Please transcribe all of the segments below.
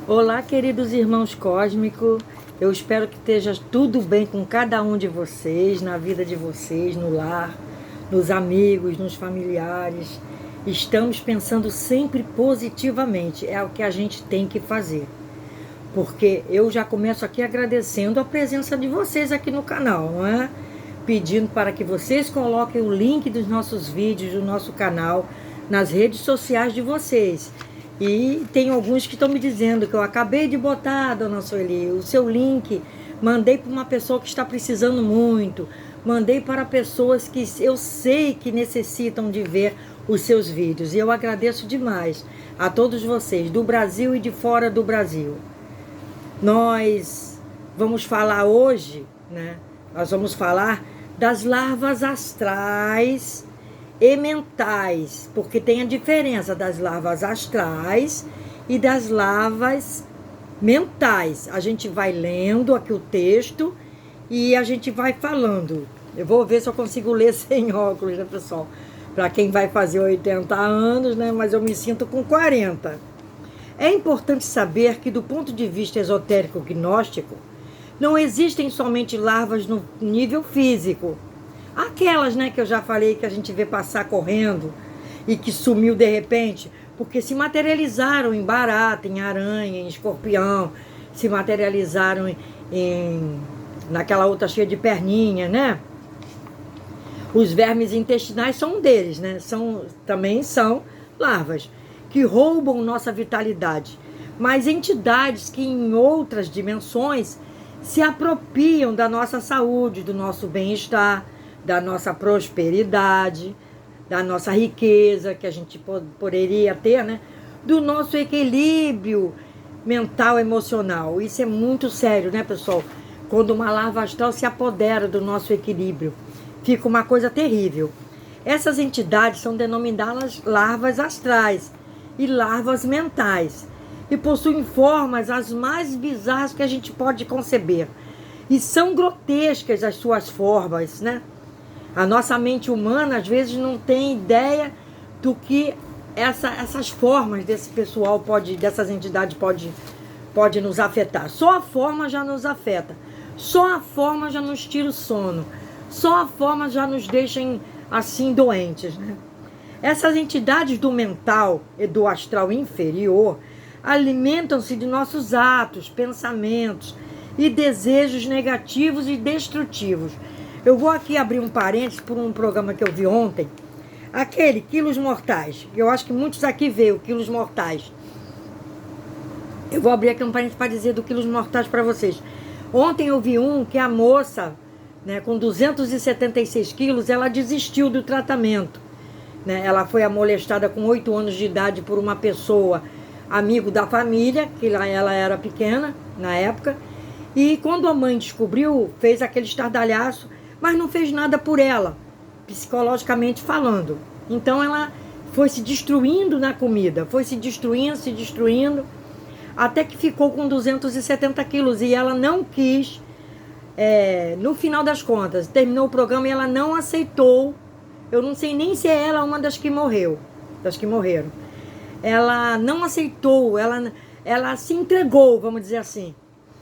Olá, queridos irmãos cósmicos. Eu espero que esteja tudo bem com cada um de vocês, na vida de vocês, no lar, nos amigos, nos familiares. Estamos pensando sempre positivamente, é o que a gente tem que fazer. Porque eu já começo aqui agradecendo a presença de vocês aqui no canal, não é? Pedindo para que vocês coloquem o link dos nossos vídeos, do nosso canal, nas redes sociais de vocês. E tem alguns que estão me dizendo que eu acabei de botar, dona Sueli, o seu link, mandei para uma pessoa que está precisando muito, mandei para pessoas que eu sei que necessitam de ver os seus vídeos. E eu agradeço demais a todos vocês, do Brasil e de fora do Brasil. Nós vamos falar hoje, né? Nós vamos falar das larvas astrais e mentais, porque tem a diferença das larvas astrais e das larvas mentais. A gente vai lendo aqui o texto e a gente vai falando. Eu vou ver se eu consigo ler sem óculos, né, pessoal? Para quem vai fazer 80 anos, né? Mas eu me sinto com 40. É importante saber que, do ponto de vista esotérico gnóstico, não existem somente larvas no nível físico. Aquelas, né, que eu já falei que a gente vê passar correndo e que sumiu de repente, porque se materializaram em barata, em aranha, em escorpião, se materializaram naquela outra cheia de perninha, né? Os vermes intestinais são um deles, né? Também são larvas que roubam nossa vitalidade. Mas entidades que em outras dimensões se apropriam da nossa saúde, do nosso bem-estar, da nossa prosperidade, da nossa riqueza que a gente poderia ter, né? Do nosso equilíbrio mental, emocional. Isso é muito sério, né, pessoal? Quando uma larva astral se apodera do nosso equilíbrio, fica uma coisa terrível. Essas entidades são denominadas larvas astrais e larvas mentais e possuem formas as mais bizarras que a gente pode conceber. E são grotescas as suas formas, né? A nossa mente humana, às vezes, não tem ideia do que essas formas desse pessoal, dessas entidades, pode nos afetar. Só a forma já nos afeta. Só a forma já nos tira o sono. Só a forma já nos deixa, assim, doentes, né? Essas entidades do mental e do astral inferior alimentam-se de nossos atos, pensamentos e desejos negativos e destrutivos. Eu vou aqui abrir um parênteses por um programa que eu vi ontem, aquele Quilos Mortais. Eu acho que muitos aqui veem Quilos Mortais. Eu vou abrir aqui um parênteses para dizer do Quilos Mortais para vocês. Ontem eu vi um que a moça, né, com 276 quilos, ela desistiu do tratamento. Né? Ela foi amolestada com 8 anos de idade por uma pessoa, amigo da família, que ela era pequena na época. E quando a mãe descobriu, fez aquele estardalhaço, mas não fez nada por ela, psicologicamente falando. Então ela foi se destruindo na comida, foi se destruindo, até que ficou com 270 quilos. E ela não quis, no final das contas, terminou o programa e ela não aceitou. Eu não sei nem se é ela uma das que morreram. Ela não aceitou, ela se entregou, vamos dizer assim,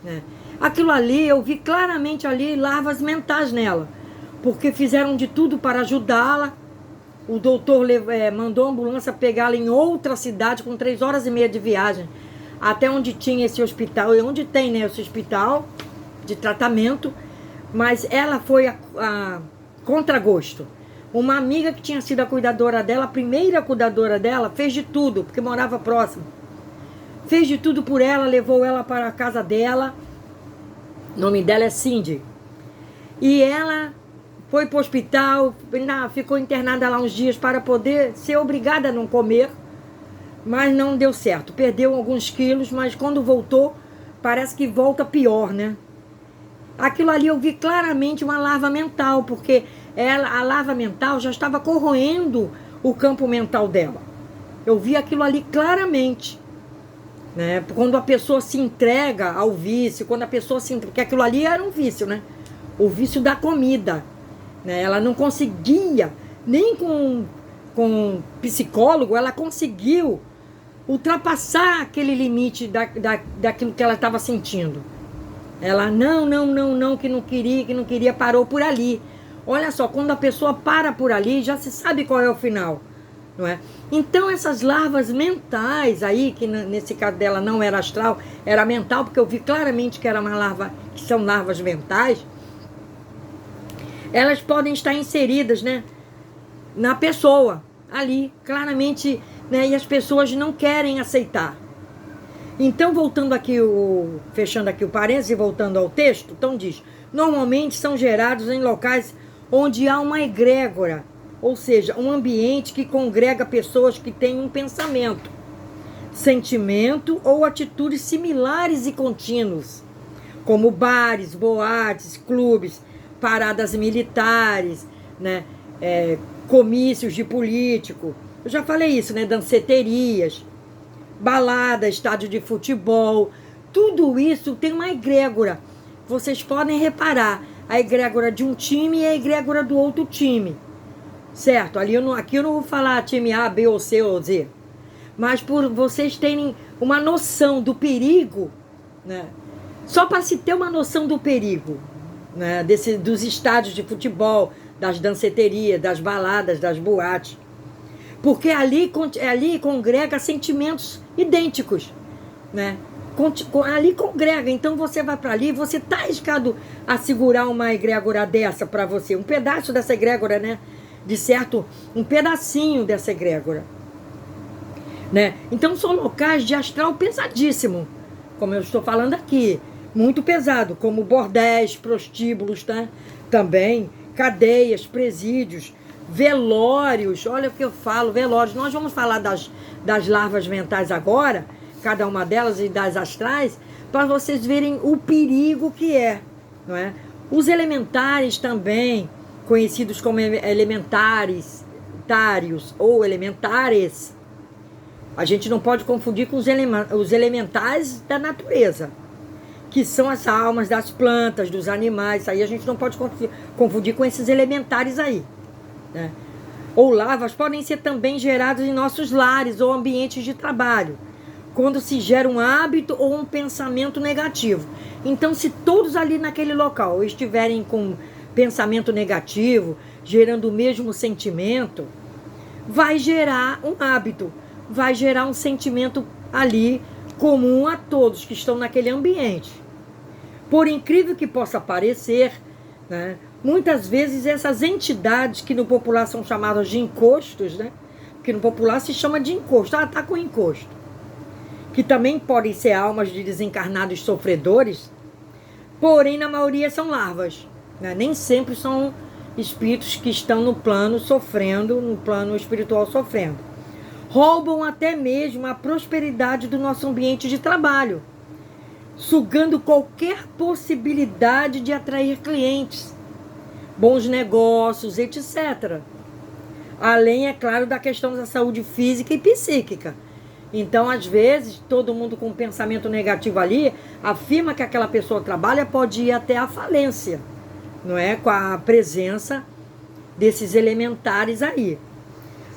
né? Aquilo ali, eu vi claramente ali larvas mentais nela, porque fizeram de tudo para ajudá-la. O doutor mandou a ambulância pegá-la em outra cidade com 3 horas e meia de viagem, até onde tinha esse hospital, e onde tem, né, esse hospital de tratamento, mas ela foi a contragosto. Uma amiga que tinha sido a cuidadora dela, a primeira cuidadora dela, fez de tudo, porque morava próximo. Fez de tudo por ela, levou ela para a casa dela. O nome dela é Cindy. E ela foi para o hospital, ficou internada lá uns dias para poder ser obrigada a não comer, mas não deu certo. Perdeu alguns quilos, mas quando voltou, parece que volta pior, né? Aquilo ali eu vi claramente uma larva mental, porque a larva mental já estava corroendo o campo mental dela. Eu vi aquilo ali claramente. Né? Quando a pessoa se entrega ao vício, porque aquilo ali era um vício, né? O vício da comida, né? Ela não conseguia, nem com psicólogo, ela conseguiu ultrapassar aquele limite daquilo que ela estava sentindo. Ela não, que não queria, parou por ali. Olha só, quando a pessoa para por ali, já se sabe qual é o final, não é? Então essas larvas mentais aí, que nesse caso dela não era astral, era mental, porque eu vi claramente que era uma larva, que são larvas mentais, elas podem estar inseridas, né, na pessoa, ali, claramente, né, e as pessoas não querem aceitar. Então, voltando aqui, fechando aqui o parênteses e voltando ao texto, então diz, normalmente são gerados em locais onde há uma egrégora, ou seja, um ambiente que congrega pessoas que têm um pensamento, sentimento ou atitudes similares e contínuos, como bares, boates, clubes, paradas militares, né, comícios de político. Eu já falei isso, né, danceterias, balada, estádio de futebol, tudo isso tem uma egrégora. Vocês podem reparar a egrégora de um time e a egrégora do outro time, certo? Aqui eu não vou falar time A, B ou C ou Z, mas por vocês terem uma noção do perigo, né? Só para se ter uma noção do perigo, né? Dos estádios de futebol, das danceterias, das baladas, das boates, porque ali congrega sentimentos idênticos, né? Ali congrega, então você vai para ali, você está arriscado a segurar uma egrégora dessa para você, um pedaço dessa egrégora, né? De certo, um pedacinho dessa egrégora, né? Então são locais de astral pesadíssimo, como eu estou falando aqui, muito pesado, como bordéis, prostíbulos, tá? Também cadeias, presídios, velórios. Olha o que eu falo, velórios. Nós vamos falar das larvas mentais agora, cada uma delas, e das astrais, para vocês verem o perigo que é, não é? Os elementares também, conhecidos como elementares, ou elementares, a gente não pode confundir com os elementais da natureza, que são as almas das plantas, dos animais. Isso aí a gente não pode confundir com esses elementares aí, né? Ou larvas podem ser também geradas em nossos lares ou ambientes de trabalho, quando se gera um hábito ou um pensamento negativo. Então, se todos ali naquele local estiverem com pensamento negativo, gerando o mesmo sentimento, vai gerar um hábito, vai gerar um sentimento ali comum a todos que estão naquele ambiente. Por incrível que possa parecer, né, muitas vezes essas entidades que no popular são chamadas de encostos, né, que no popular se chama de encosto, tá com encosto, que também podem ser almas de desencarnados sofredores, porém na maioria são larvas, né? Nem sempre são espíritos que estão no plano sofrendo, no plano espiritual sofrendo. Roubam até mesmo a prosperidade do nosso ambiente de trabalho, sugando qualquer possibilidade de atrair clientes, bons negócios, etc. Além, é claro, da questão da saúde física e psíquica. Então, às vezes, todo mundo com pensamento negativo ali afirma que aquela pessoa trabalha, pode ir até a falência, não é? Com a presença desses elementares aí.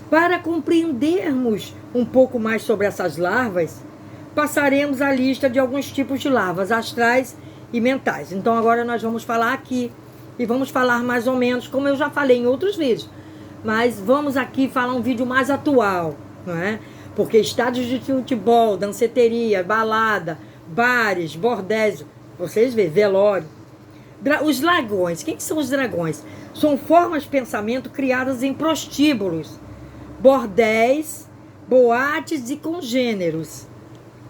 Para compreendermos um pouco mais sobre essas larvas, passaremos a lista de alguns tipos de larvas astrais e mentais. Então, agora nós vamos falar aqui e vamos falar mais ou menos, como eu já falei em outros vídeos, mas vamos aqui falar um vídeo mais atual, não é? Porque estádios de futebol, danceteria, balada, bares, bordéis, vocês veem, velório. Os dragões, quem são os dragões? São formas de pensamento criadas em prostíbulos, bordéis, boates e congêneros,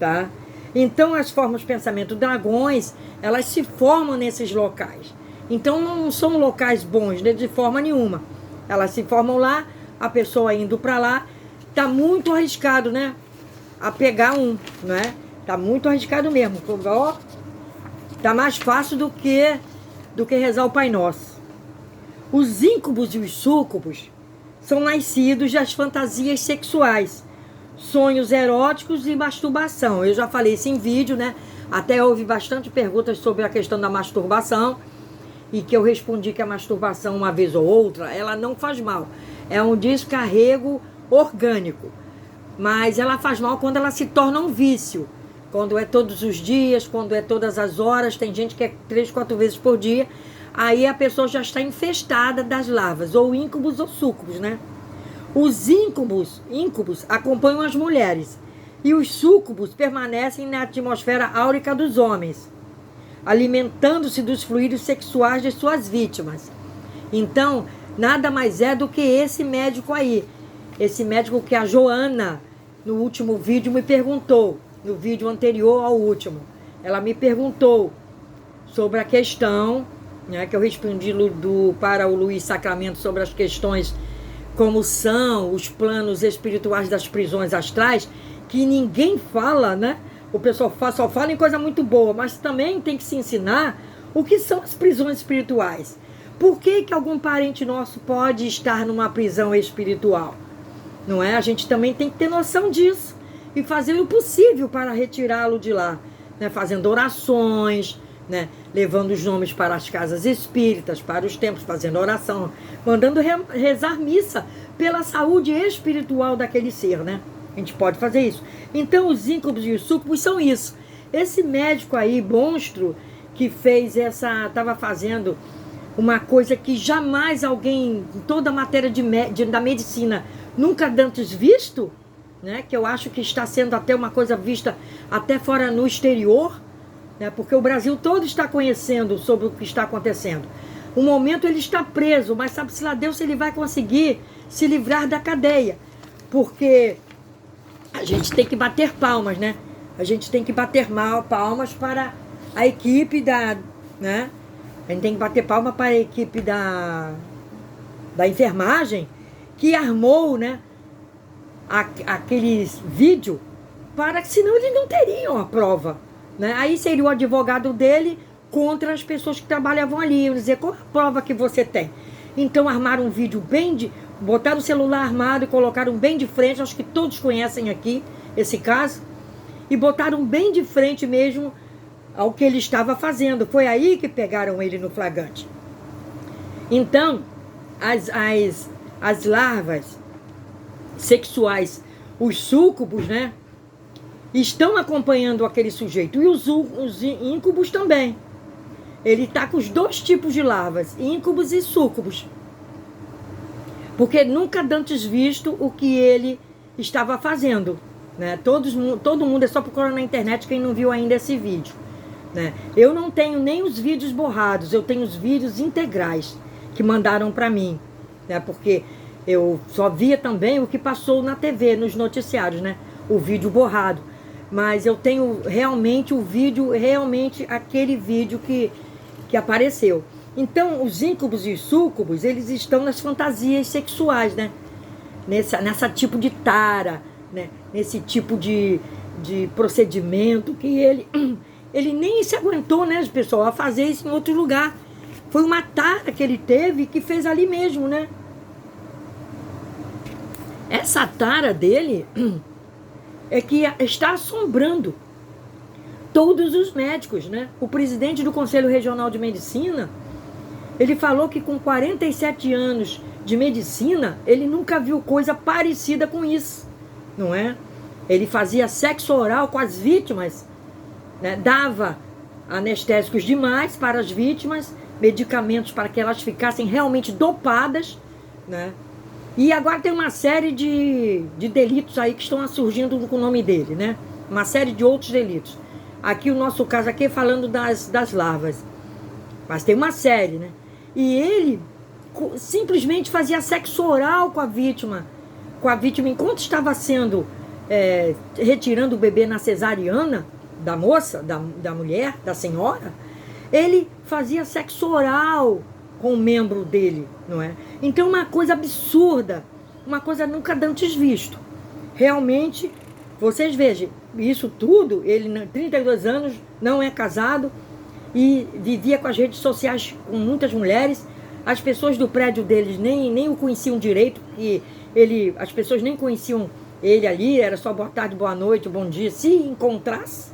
tá? Então, as formas de pensamento dragões, elas se formam nesses locais. Então, não são locais bons, né, de forma nenhuma. Elas se formam lá, a pessoa indo para lá, tá muito arriscado, né? A pegar né? Tá muito arriscado mesmo. Ó, tá mais fácil do que rezar o Pai Nosso. Os íncubos e os súcubos são nascidos das fantasias sexuais, sonhos eróticos e masturbação. Eu já falei isso em vídeo, né? Até houve bastante perguntas sobre a questão da masturbação, e que eu respondi que a masturbação, uma vez ou outra, ela não faz mal. É um descarrego orgânico. mas ela faz mal quando ela se torna um vício. Quando é todos os dias, quando é todas as horas, tem gente que é 3, 4 vezes por dia, aí a pessoa já está infestada das larvas, ou íncubos ou súcubos, né? Os íncubos acompanham as mulheres, e os súcubos permanecem na atmosfera áurica dos homens, alimentando-se dos fluidos sexuais de suas vítimas. Então, nada mais é do que esse médico aí. Esse médico que a Joana, no último vídeo, me perguntou. No vídeo anterior ao último. Ela me perguntou sobre a questão, né, que eu respondi para o Luiz Sacramento sobre as questões como são os planos espirituais das prisões astrais, que ninguém fala, né? O pessoal só fala em coisa muito boa, mas também tem que se ensinar o que são as prisões espirituais. Por que algum parente nosso pode estar numa prisão espiritual? Não é? A gente também tem que ter noção disso e fazer o possível para retirá-lo de lá, né? Fazendo orações, né? Levando os nomes para as casas espíritas, para os templos, fazendo oração, mandando rezar missa pela saúde espiritual daquele ser, né? A gente pode fazer isso. Então, os íncubos e os súcubos são isso. Esse médico aí, monstro, que fez estava fazendo uma coisa que jamais alguém, em toda a matéria da medicina, nunca antes visto, né? Que eu acho que está sendo até uma coisa vista até fora no exterior, né? Porque o Brasil todo está conhecendo sobre o que está acontecendo. No momento ele está preso, mas sabe-se lá Deus se ele vai conseguir se livrar da cadeia. Porque a gente tem que bater palmas, né? A gente tem que bater palmas para a equipe né? A gente tem que bater palma para a equipe da enfermagem que armou, né, aqueles vídeos, para que senão eles não teriam a prova, né? Aí seria o advogado dele contra as pessoas que trabalhavam ali, dizer, qual a prova que você tem? Então armaram um vídeo botaram o celular armado e colocaram bem de frente, acho que todos conhecem aqui esse caso, e botaram bem de frente mesmo ao que ele estava fazendo. Foi aí que pegaram ele no flagrante. Então, as larvas sexuais, os súcubos, né, estão acompanhando aquele sujeito. E os íncubos também. Ele está com os dois tipos de larvas, íncubos e súcubos. Porque nunca antes visto o que ele estava fazendo, né? Todo mundo, é só procurar na internet quem não viu ainda esse vídeo, né? Eu não tenho nem os vídeos borrados, eu tenho os vídeos integrais que mandaram para mim, né? Porque eu só via também o que passou na TV, nos noticiários, né? O vídeo borrado. Mas eu tenho realmente o vídeo, realmente aquele vídeo que apareceu. Então, os íncubos e os súcubos, eles estão nas fantasias sexuais, né? Nessa tipo de tara, né? Nesse tipo de procedimento que ele nem se aguentou, né, pessoal, a fazer isso em outro lugar. Foi uma tara que ele teve que fez ali mesmo, né? Essa tara dele é que está assombrando todos os médicos, né? O presidente do Conselho Regional de Medicina, ele falou que com 47 anos de medicina, ele nunca viu coisa parecida com isso, não é? Ele fazia sexo oral com as vítimas, né? Dava anestésicos demais para as vítimas, medicamentos para que elas ficassem realmente dopadas, né? E agora tem uma série de delitos aí que estão surgindo com o nome dele, né? Uma série de outros delitos. Aqui o nosso caso aqui é falando das larvas. Mas tem uma série, né? E ele simplesmente fazia sexo oral com a vítima enquanto estava sendo retirando o bebê na cesariana da moça, da mulher, da senhora. Ele fazia sexo oral com o membro dele, não é? Então uma coisa absurda, uma coisa nunca antes visto. Realmente, vocês vejam, isso tudo, ele 32 anos, não é casado e vivia com as redes sociais com muitas mulheres. As pessoas do prédio deles nem o conheciam direito, e as pessoas nem conheciam ele ali, era só boa tarde, boa noite, bom dia, se encontrasse.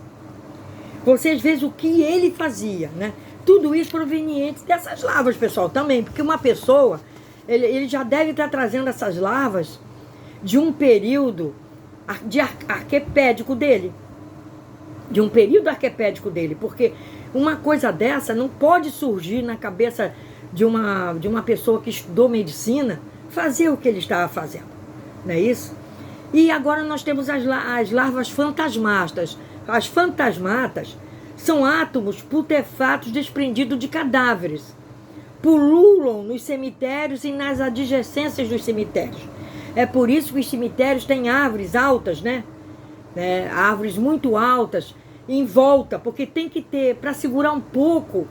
Vocês vejam o que ele fazia, né? Tudo isso proveniente dessas larvas, pessoal, também, porque uma pessoa, ele já deve estar trazendo essas larvas de um período arquepédico dele, de um período arquepédico dele, porque uma coisa dessa não pode surgir na cabeça de uma pessoa que estudou medicina fazer o que ele estava fazendo, não é isso? E agora nós temos as larvas fantasmatas. As fantasmatas são átomos putefatos desprendidos de cadáveres. Pululam nos cemitérios e nas adjacências dos cemitérios. É por isso que os cemitérios têm árvores altas, né? Árvores muito altas em volta, porque tem que ter, para segurar um pouco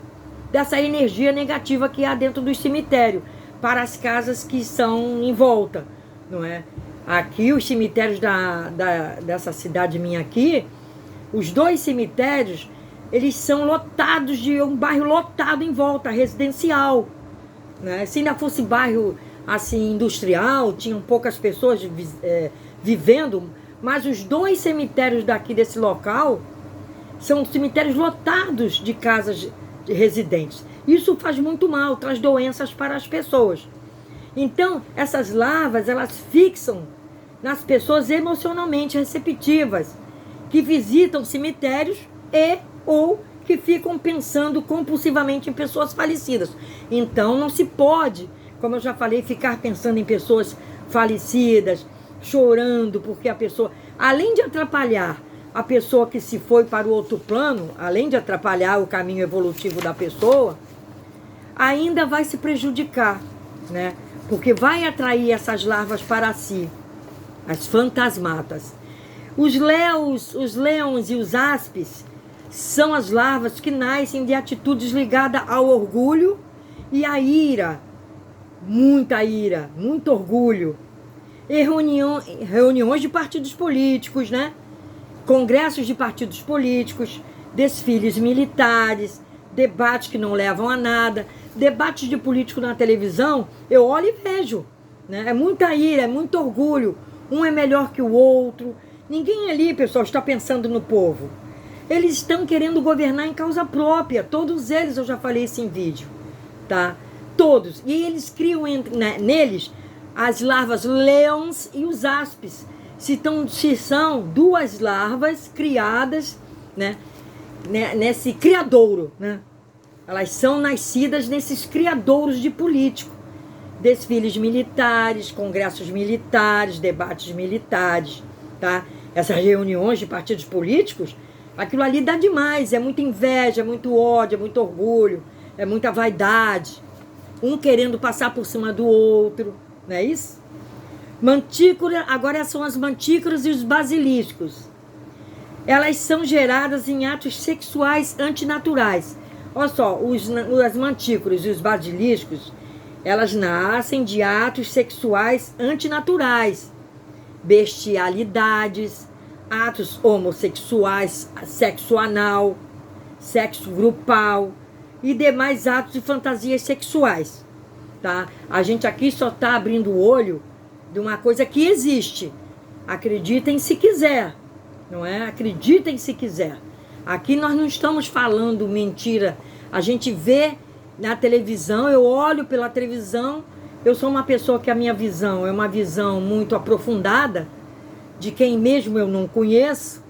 dessa energia negativa que há dentro do cemitério, para as casas que são em volta, não é? Aqui, os cemitérios dessa cidade minha aqui, os 2 cemitérios, eles são lotados de um bairro lotado em volta, residencial, né? Se ainda fosse bairro assim industrial, tinham poucas pessoas vivendo, mas os 2 cemitérios daqui desse local são cemitérios lotados de casas de residentes. Isso faz muito mal, traz doenças para as pessoas. Então, essas larvas, elas fixam nas pessoas emocionalmente receptivas, que visitam cemitérios ou que ficam pensando compulsivamente em pessoas falecidas. Então, não se pode, como eu já falei, ficar pensando em pessoas falecidas, chorando, porque a pessoa, além de atrapalhar a pessoa que se foi para o outro plano, além de atrapalhar o caminho evolutivo da pessoa, ainda vai se prejudicar, né? Porque vai atrair essas larvas para si, as fantasmatas. Os leões e os aspes são as larvas que nascem de atitudes ligadas ao orgulho e à ira, muito orgulho. E reuniões de partidos políticos, né? Congressos de partidos políticos, desfiles militares, debates que não levam a nada, debates de político na televisão, eu olho e vejo, né? É muita ira, é muito orgulho, um é melhor que o outro. Ninguém ali, pessoal, está pensando no povo. Eles estão querendo governar em causa própria, todos eles, eu já falei isso em vídeo, tá? Todos. E eles criam neles as larvas leões e os aspes. Se são 2 larvas criadas, né, nesse criadouro, né? Elas são nascidas nesses criadouros de político. Desfiles militares, congressos militares, debates militares, tá? Essas reuniões de partidos políticos, aquilo ali dá demais, é muita inveja, é muito ódio, é muito orgulho, é muita vaidade. Um querendo passar por cima do outro, não é isso? Mantícora, agora são as mantícoras e os basiliscos. Elas são geradas em atos sexuais antinaturais. Olha só, as mantícoras e os basiliscos, elas nascem de atos sexuais antinaturais, bestialidades, atos homossexuais, sexo anal, sexo grupal e demais atos de fantasias sexuais, tá? A gente aqui só está abrindo o olho de uma coisa que existe. Acreditem se quiser, não é? Acreditem se quiser. Aqui nós não estamos falando mentira. A gente vê na televisão, eu olho pela televisão, eu sou uma pessoa que a minha visão é uma visão muito aprofundada, de quem mesmo eu não conheço,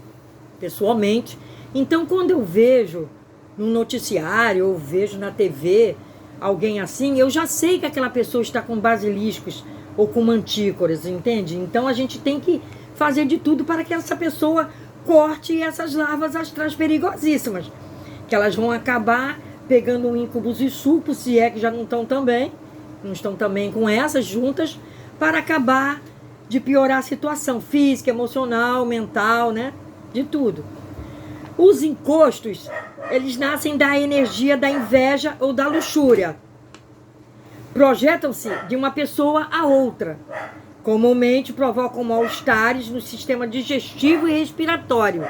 pessoalmente. Então, quando eu vejo no noticiário, ou vejo na TV, alguém assim, eu já sei que aquela pessoa está com basiliscos ou com mantícoras, entende? Então, a gente tem que fazer de tudo para que essa pessoa corte essas larvas astrais perigosíssimas, que elas vão acabar pegando um íncubus e sucubus, se é que já não estão também com essas juntas, para acabar de piorar a situação física, emocional, mental, né? De tudo. Os encostos, eles nascem da energia da inveja ou da luxúria. Projetam-se de uma pessoa a outra. Comumente provocam mal-estares no sistema digestivo e respiratório,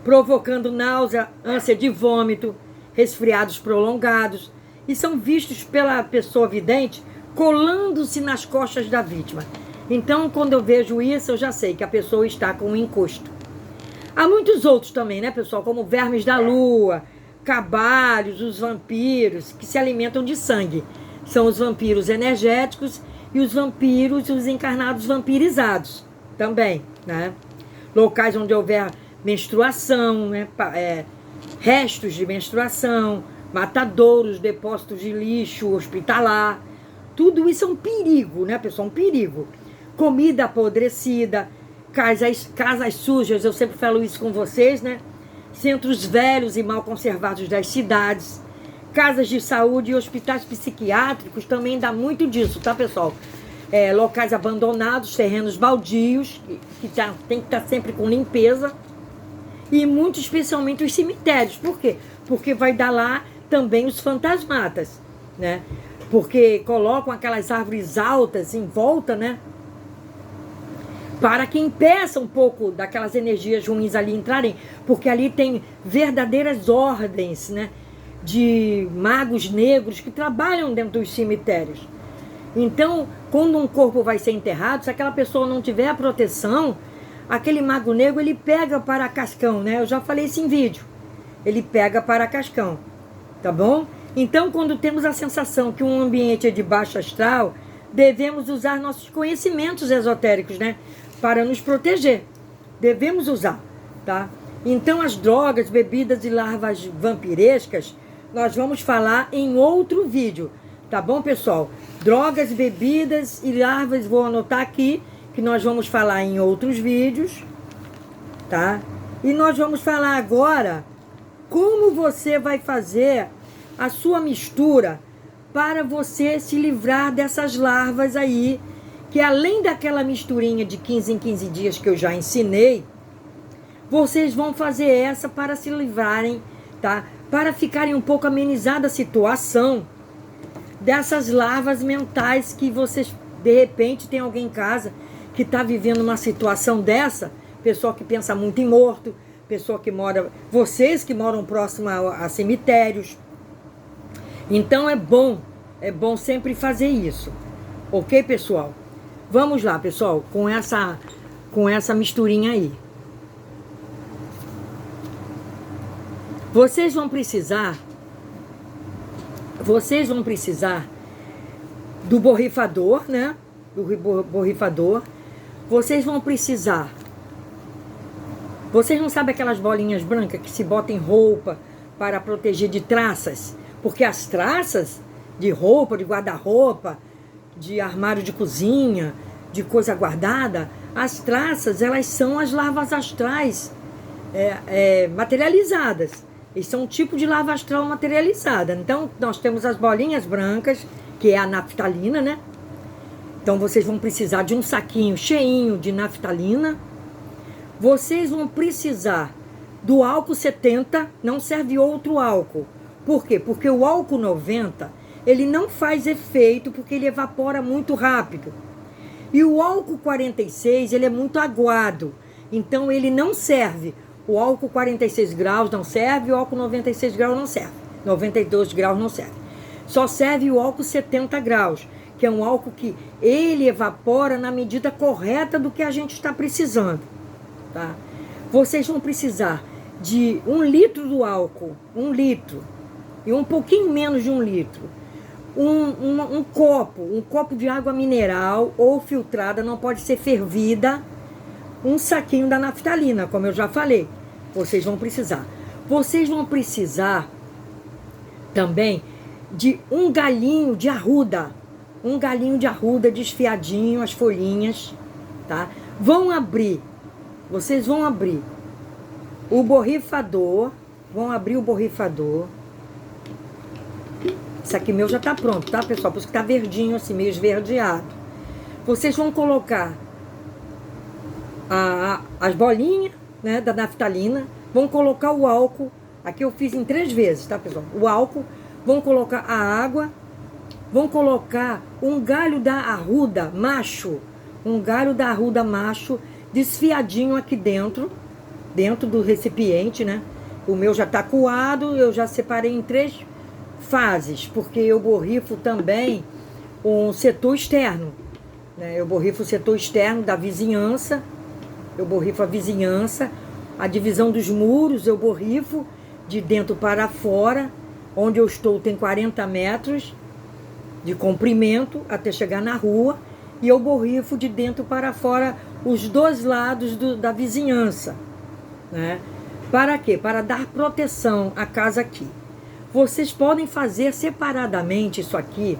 provocando náusea, ânsia de vômito, resfriados prolongados, e são vistos pela pessoa vidente colando-se nas costas da vítima. Então, quando eu vejo isso, eu já sei que a pessoa está com um encosto. Há muitos outros também, né, pessoal? Como vermes da lua, cabalhos, os vampiros, que se alimentam de sangue. São os vampiros energéticos e os vampiros, os encarnados vampirizados também, né? locais onde houver menstruação, né? Restos de menstruação, matadouros, depósitos de lixo hospitalar. Tudo isso é um perigo, né, pessoal? Um perigo. Comida apodrecida, casas sujas, eu sempre falo isso com vocês, né? Centros velhos e mal conservados das cidades, casas de saúde e hospitais psiquiátricos também dá muito disso, tá, pessoal? Locais abandonados, terrenos baldios, que tem que estar sempre com limpeza. E muito especialmente os cemitérios. Por quê? Porque vai dar lá também os fantasmatas, né? Porque colocam aquelas árvores altas em volta, né? Para que impeça um pouco daquelas energias ruins ali entrarem. Porque ali tem verdadeiras ordens, né? De magos negros que trabalham dentro dos cemitérios. Então, quando um corpo vai ser enterrado, se aquela pessoa não tiver a proteção, aquele mago negro, ele pega para cascão, né? Eu já falei isso em vídeo. Ele pega para cascão, tá bom? Então, quando temos a sensação que um ambiente é de baixo astral, devemos usar nossos conhecimentos esotéricos, né? Para nos proteger. Devemos usar, tá? Então, as drogas, bebidas e larvas vampirescas, nós vamos falar em outro vídeo, tá bom, pessoal? Drogas, bebidas e larvas, vou anotar aqui, que nós vamos falar em outros vídeos, tá? E nós vamos falar agora como você vai fazer a sua mistura para você se livrar dessas larvas aí, que além daquela misturinha de 15 em 15 dias que eu já ensinei, vocês vão fazer essa para se livrarem, tá? Para ficarem um pouco amenizada a situação dessas larvas mentais que vocês, de repente, tem alguém em casa que está vivendo uma situação dessa, pessoa que pensa muito em morto, pessoa que mora, vocês que moram próximo a cemitérios. Então é bom sempre fazer isso, ok, pessoal? Vamos lá, pessoal, com essa misturinha aí. Vocês vão precisar do borrifador, né? Do borrifador. Vocês vão precisar. Vocês não sabem aquelas bolinhas brancas que se botam em roupa para proteger de traças? Porque as traças de roupa, de guarda-roupa, de armário de cozinha, de coisa guardada, as traças, elas são as larvas astrais materializadas. Eles são um tipo de larva astral materializada. Então, nós temos as bolinhas brancas, que é a naftalina, né? Então, vocês vão precisar de um saquinho cheinho de naftalina. Vocês vão precisar do álcool 70, não serve outro álcool. Por quê? Porque o álcool 90, ele não faz efeito porque ele evapora muito rápido. E o álcool 46, ele é muito aguado. Então, ele não serve. O álcool 46 graus não serve, o álcool 96 graus não serve. 92 graus não serve. Só serve o álcool 70 graus, que é um álcool que ele evapora na medida correta do que a gente está precisando. Tá? Vocês vão precisar de 1 litro do álcool, 1 litro, e um pouquinho menos de 1 litro. Um copo de água mineral ou filtrada, não pode ser fervida. Um saquinho da naftalina, como eu já falei. Vocês vão precisar. Vocês vão precisar também de um galinho de arruda. Um galinho de arruda desfiadinho, as folhinhas, tá? Vocês vão abrir o borrifador. Vão abrir o borrifador. Esse aqui meu já tá pronto, tá, pessoal? Por isso que tá verdinho assim, meio esverdeado. Vocês vão colocar as bolinhas, né, da naftalina, vão colocar o álcool, aqui eu fiz em 3 vezes, tá, pessoal? O álcool, vão colocar a água, vão colocar um galho da arruda macho, desfiadinho aqui dentro do recipiente, né? O meu já tá coado, eu já separei em 3 fases, porque eu borrifo também um setor externo, né? Eu borrifo o setor externo da vizinhança. Eu borrifo a vizinhança, a divisão dos muros eu borrifo de dentro para fora. Onde eu estou tem 40 metros de comprimento até chegar na rua. E eu borrifo de dentro para fora os dois lados da vizinhança, né? Para quê? Para dar proteção à casa aqui. Vocês podem fazer separadamente isso aqui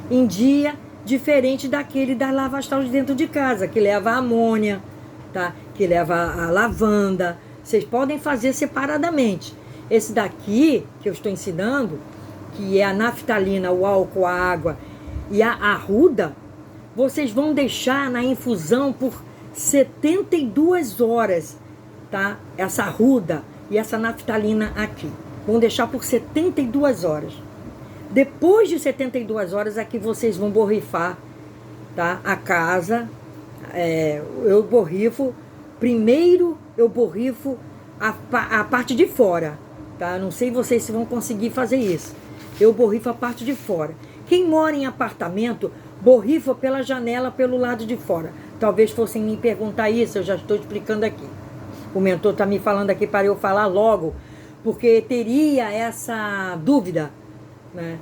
em dia diferente daquele da lava astral de dentro de casa, que leva a amônia, tá? Que leva a lavanda. Vocês podem fazer separadamente. Esse daqui que eu estou ensinando, que é a naftalina, o álcool, a água e a arruda, vocês vão deixar na infusão por 72 horas, tá? Essa arruda e essa naftalina aqui. Vão deixar por 72 horas. Depois de 72 horas é que vocês vão borrifar, tá? A casa. Eu borrifo. Primeiro eu borrifo a parte de fora, tá? Não sei vocês se vão conseguir fazer isso. Eu borrifo a parte de fora. Quem mora em apartamento, borrifa pela janela, pelo lado de fora. Talvez fossem me perguntar isso, eu já estou explicando aqui. O mentor está me falando aqui para eu falar logo, porque teria essa dúvida, né?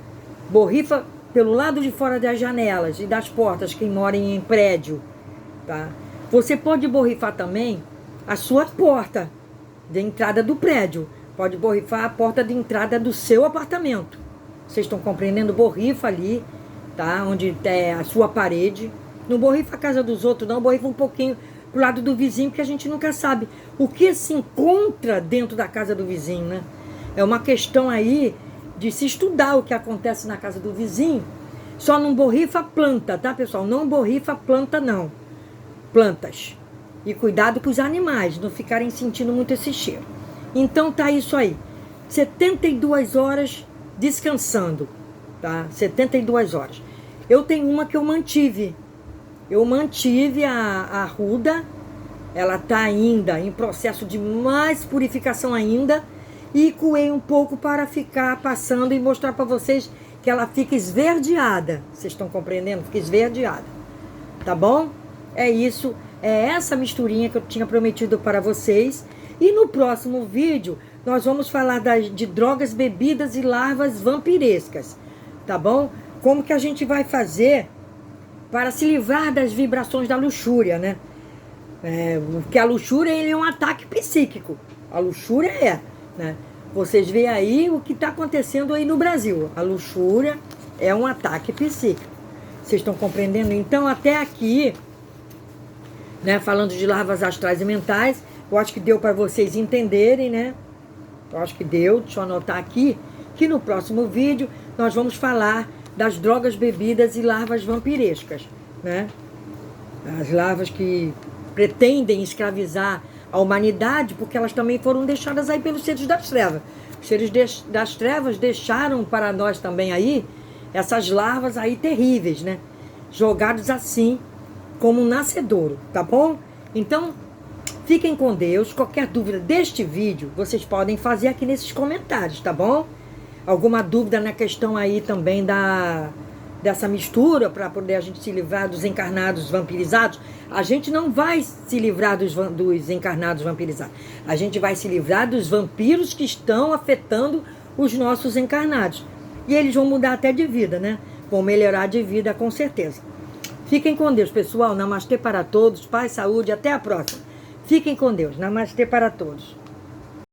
Borrifa pelo lado de fora das janelas e das portas, quem mora em prédio, tá? Você pode borrifar também a sua porta de entrada do prédio. Pode borrifar a porta de entrada do seu apartamento. Vocês estão compreendendo? Borrifa ali, tá? Onde é a sua parede. Não borrifa a casa dos outros, não. Borrifa um pouquinho pro lado do vizinho, porque a gente nunca sabe o que se encontra dentro da casa do vizinho, né? É uma questão aí de se estudar o que acontece na casa do vizinho. Só não borrifa planta, tá, pessoal? Não borrifa planta, não. Plantas. E cuidado com os animais, não ficarem sentindo muito esse cheiro. Então tá isso aí. 72 horas descansando, tá? 72 horas. Eu tenho uma que eu mantive. Eu mantive a arruda. Ela tá ainda em processo de mais purificação ainda. E coei um pouco para ficar passando e mostrar para vocês que ela fica esverdeada. Vocês estão compreendendo? Fica esverdeada. Tá bom? É isso. É essa misturinha que eu tinha prometido para vocês. E no próximo vídeo, nós vamos falar de drogas, bebidas e larvas vampirescas. Tá bom? Como que a gente vai fazer para se livrar das vibrações da luxúria, né? Porque a luxúria ele é um ataque psíquico. A luxúria né? Vocês veem aí o que está acontecendo aí no Brasil. A luxúria é um ataque psíquico. Vocês estão compreendendo? Então, até aqui, né, falando de larvas astrais e mentais, eu acho que deu para vocês entenderem, né? Eu acho que deu. Deixa eu anotar aqui que no próximo vídeo nós vamos falar das drogas, bebidas e larvas vampirescas, né? As larvas que pretendem escravizar a humanidade, porque elas também foram deixadas aí pelos seres das trevas. Os seres das trevas deixaram para nós também aí essas larvas aí terríveis, né? Jogados assim como um nascedouro, tá bom? Então, fiquem com Deus. Qualquer dúvida deste vídeo, vocês podem fazer aqui nesses comentários, tá bom? Alguma dúvida na questão aí também dessa mistura para poder a gente se livrar dos encarnados vampirizados? A gente não vai se livrar dos encarnados vampirizados. A gente vai se livrar dos vampiros que estão afetando os nossos encarnados. E eles vão mudar até de vida, né? Vão melhorar de vida com certeza. Fiquem com Deus, pessoal. Namastê para todos. Paz, saúde. Até a próxima. Fiquem com Deus. Namastê para todos.